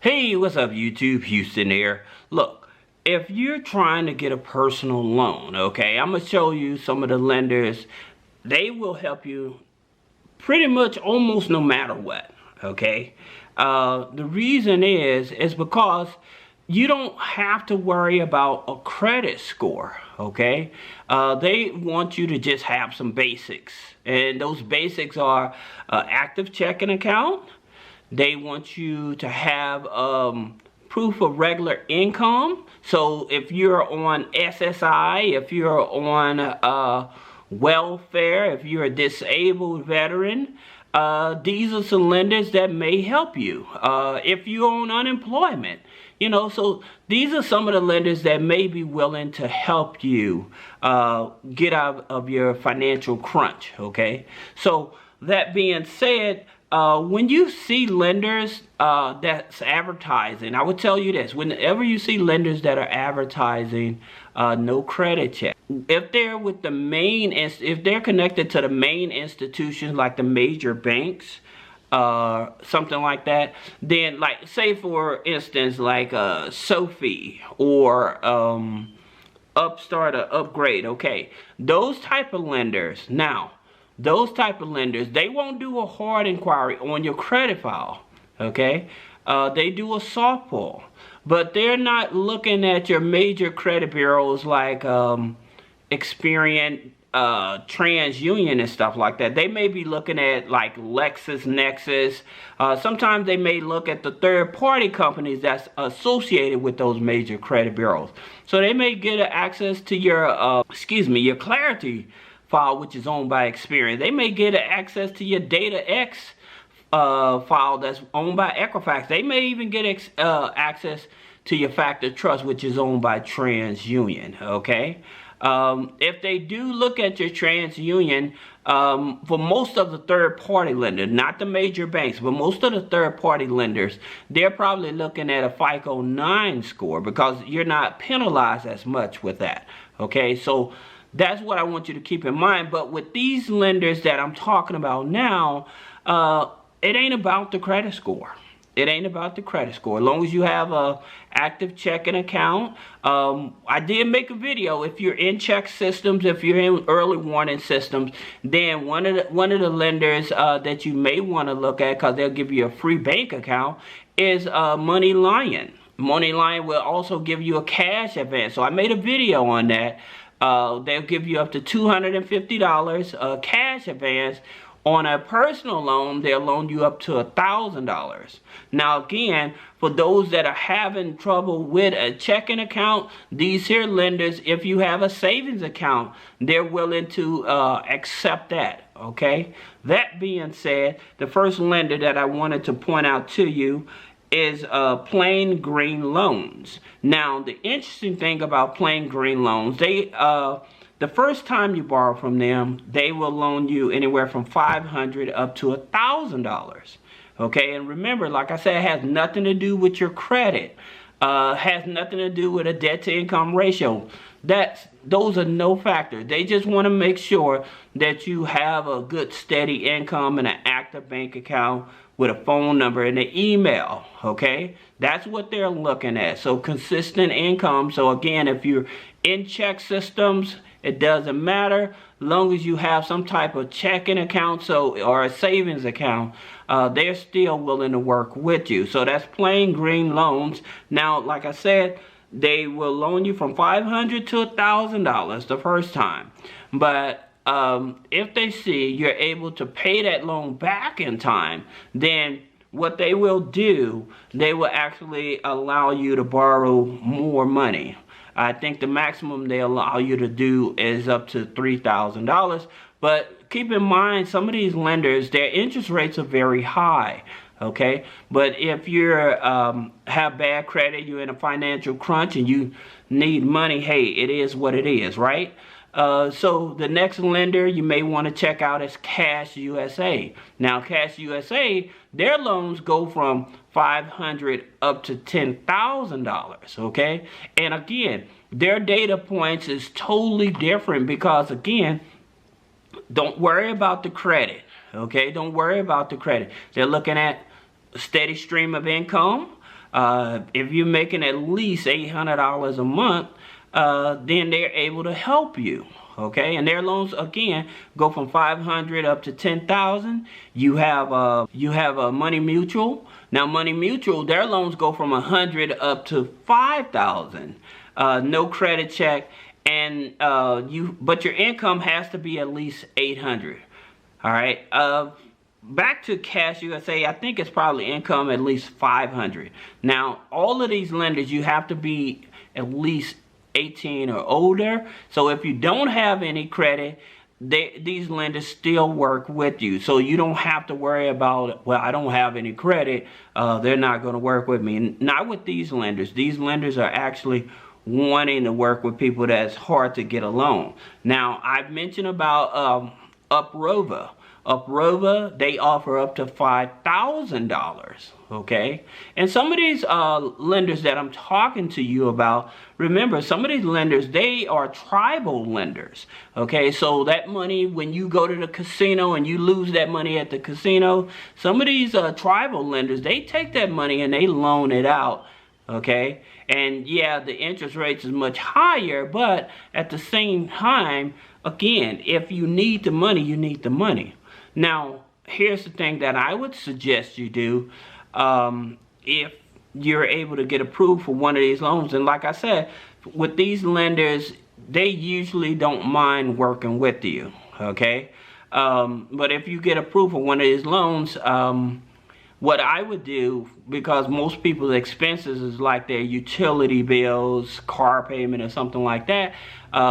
Hey, what's up YouTube? Houston here. Look, if you're trying to get a personal loan, okay, I'm going to show you some of the lenders. They will help you pretty much almost no matter what, okay? The reason is because you don't have to worry about a credit score, okay? They want you to just have some basics. And those basics are active checking account. They want you to have proof of regular income. So if you're on SSI, if you're on welfare, if you're a disabled veteran, these are some lenders that may help you. If you're on unemployment, so these are some of the lenders that may be willing to help you get out of your financial crunch, okay? So that being said, when you see lenders that's advertising, I would tell you this: whenever you see lenders that are advertising no credit check, if they're with the if they're connected to the main institutions like the major banks, something like that, then, like, say for instance, like Sophie or Upstart or Upgrade, okay, those type of lenders. Now, those type of lenders, they won't do a hard inquiry on your credit file, okay? They do a soft pull, but they're not looking at your major credit bureaus like Experian, TransUnion and stuff like that. They may be looking at like LexisNexis. Sometimes they may look at the third-party companies that's associated with those major credit bureaus. So they may get access to your, your Clarity file, which is owned by Experian. They may get access to your DataX file that's owned by Equifax. They may even get access to your Factor Trust, which is owned by TransUnion, okay? If they do look at your TransUnion, for most of the third-party lenders, not the major banks, but most of the third-party lenders, they're probably looking at a FICO 9 score because you're not penalized as much with that, okay? So that's what I want you to keep in mind. But with these lenders that I'm talking about now, it ain't about the credit score. It ain't about the credit score. As long as you have a active checking account. I did make a video. If you're in check systems, if you're in early warning systems, then one of the lenders that you may want to look at, because they'll give you a free bank account, is MoneyLion. MoneyLion will also give you a cash advance. So I made a video on that. They'll give you up to $250 cash advance. On a personal loan, they'll loan you up to $1,000. Now, again, for those that are having trouble with a checking account, these here lenders, if you have a savings account, they're willing to accept that, okay? That being said, the first lender that I wanted to point out to you is Plain Green Loans. Now, the interesting thing about Plain Green Loans, they the first time you borrow from them, they will loan you anywhere from $500 up to $1,000. Okay, and remember, like I said, it has nothing to do with your credit. Has nothing to do with a debt-to-income ratio. Those are no factors. They just want to make sure that you have a good steady income and an active bank account with a phone number and an email, okay? That's what they're looking at. So consistent income. So again, if you're in check systems, it doesn't matter, as long as you have some type of checking account or a savings account, they're still willing to work with you. So that's Plain Green Loans. Now, like I said, they will loan you from $500 to $1,000 the first time. But if they see you're able to pay that loan back in time, then what they will do, they will actually allow you to borrow more money. I think the maximum they allow you to do is up to $3,000. But keep in mind, some of these lenders, their interest rates are very high. Okay, but if you're have bad credit, you're in a financial crunch and you need money, hey, it is what it is, right? So the next lender you may want to check out is Cash USA. Now, Cash USA, their loans go from $500 up to $10,000, okay? And again, their data points is totally different because, again, don't worry about the credit, okay? Don't worry about the credit. They're looking at a steady stream of income. If you're making at least $800 a month, then they're able to help you. Okay, and their loans again go from 500 up to 10,000. You have a Money Mutual. Now Money Mutual, their loans go from 100 up to 5,000. No credit check, and but your income has to be at least 800. All right. Back to Cash USA, I think it's probably income at least 500. Now all of these lenders, you have to be at least 18 or older. So if you don't have any credit, these lenders still work with you. So you don't have to worry about, well, I don't have any credit, they're not going to work with me. Not with these lenders. These lenders are actually wanting to work with people that's hard to get a loan. Now I've mentioned about Uprova. Uprova, they offer up to $5,000, okay? And some of these lenders that I'm talking to you about, remember, some of these lenders, they are tribal lenders, okay? So that money, when you go to the casino and you lose that money at the casino, some of these tribal lenders, they take that money and they loan it out, okay? And yeah, the interest rates is much higher, but at the same time, again, if you need the money, you need the money. Now, here's the thing that I would suggest you do if you're able to get approved for one of these loans. And like I said, with these lenders, they usually don't mind working with you, okay? But if you get approved for one of these loans, what I would do, because most people's expenses is like their utility bills, car payment, or something like that.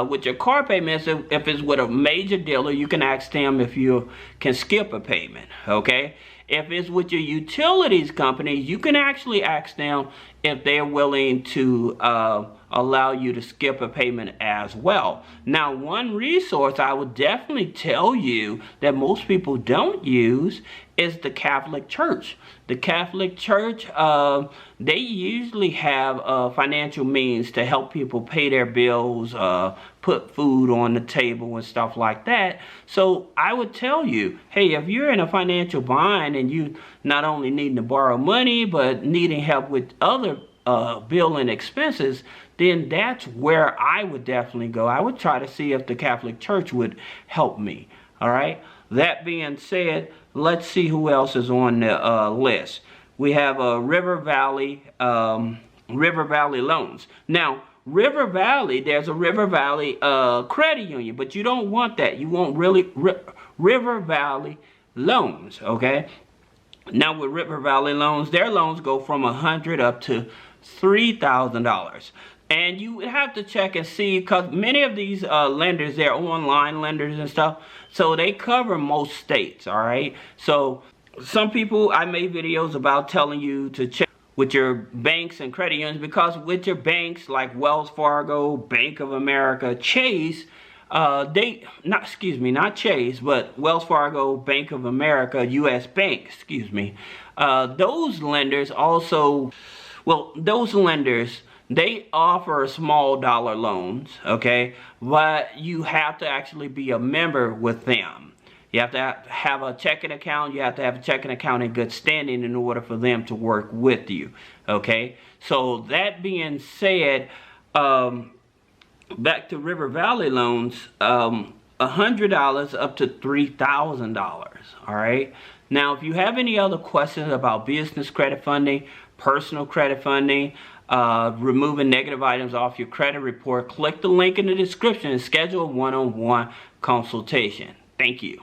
With your car payments, if it's with a major dealer, you can ask them if you can skip a payment, okay? If it's with your utilities company, you can actually ask them if they're willing to allow you to skip a payment as well. Now, one resource I would definitely tell you that most people don't use is the Catholic Church. The Catholic Church, they usually have financial means to help people pay their bills, put food on the table and stuff like that. So I would tell you, hey, if you're in a financial bind and you not only needing to borrow money, but needing help with other billing expenses, then that's where I would definitely go. I would try to see if the Catholic Church would help me. All right. That being said, let's see who else is on the list. We have River Valley Loans. Now, River Valley, there's a River Valley credit union, but you don't want that. You want really River Valley Loans, okay? Now with River Valley Loans, their loans go from $100 up to $3,000. And you have to check and see, because many of these lenders, they're online lenders and stuff, so they cover most states, all right? So some people, I made videos about telling you to check with your banks and credit unions, because with your banks like Wells Fargo, Bank of America, Chase, not Chase, but Wells Fargo, Bank of America, U.S. Bank, those lenders also, well, those lenders, they offer small dollar loans, okay? But you have to actually be a member with them. You have to have a checking account. You have to have a checking account in good standing in order for them to work with you, okay? So that being said, back to River Valley Loans, $100 up to $3,000, all right? Now, if you have any other questions about business credit funding, personal credit funding, removing negative items off your credit report, click the link in the description and schedule a one-on-one consultation. Thank you.